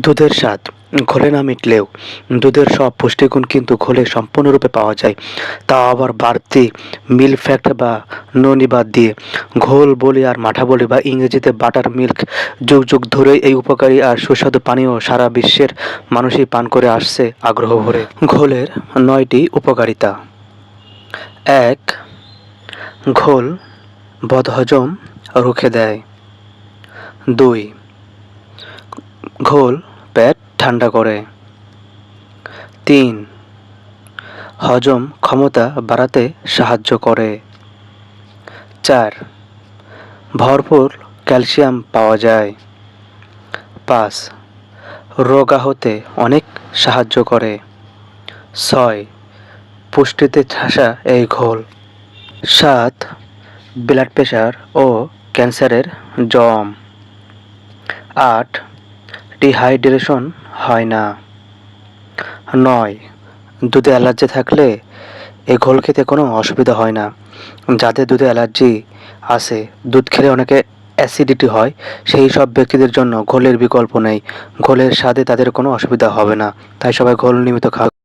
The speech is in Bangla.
দুধের স্বাদ ঘোলে না মিটলেও দুধের সব পুষ্টিগুণ কিন্তু ঘোলে সম্পূর্ণরূপে পাওয়া যায়, তাও আবার বাড়তি মিল্ক ফ্যাট বা ননি বাদ দিয়ে। ঘোল বলি আর মাঠা বলি বা ইংরেজিতে বাটার মিল্ক যুগ যুগ ধরেই এই উপকারী আর সুস্বাদু পানীয় সারা বিশ্বের মানুষই পান করে আসছে আগ্রহ ভরে। ঘোলের ৯টি উপকারিতা। ১. ঘোল বদহজম রুখে দেয়। ২. ঘোল পেট ঠান্ডা করে। ৩. হজম ক্ষমতা বাড়াতে সাহায্য করে। ৪. ভরপুর ক্যালসিয়াম পাওয়া যায়। ৫. রোগাহতে অনেক সাহায্য করে। ৬. পুষ্টিতে ঠাসা এই ঘোল। ৭. ব্লাড প্রেশার ও ক্যান্সারের জম। ৮. ডিহাইড্রেশন হয় না। ৯. দুধে অ্যালার্জি থাকলে এই ঘোল খেতে কোনো অসুবিধা হয় না। যাদের দুধে অ্যালার্জি আছে, দুধ খেলে অনেকে অ্যাসিডিটি হয়, সেই সব ব্যক্তিদের জন্য ঘোলের বিকল্প নেই। ঘোলের স্বাদে তাদের কোনো অসুবিধা হবে না, তাই সবাই ঘোল নিয়মিত খাওয়া।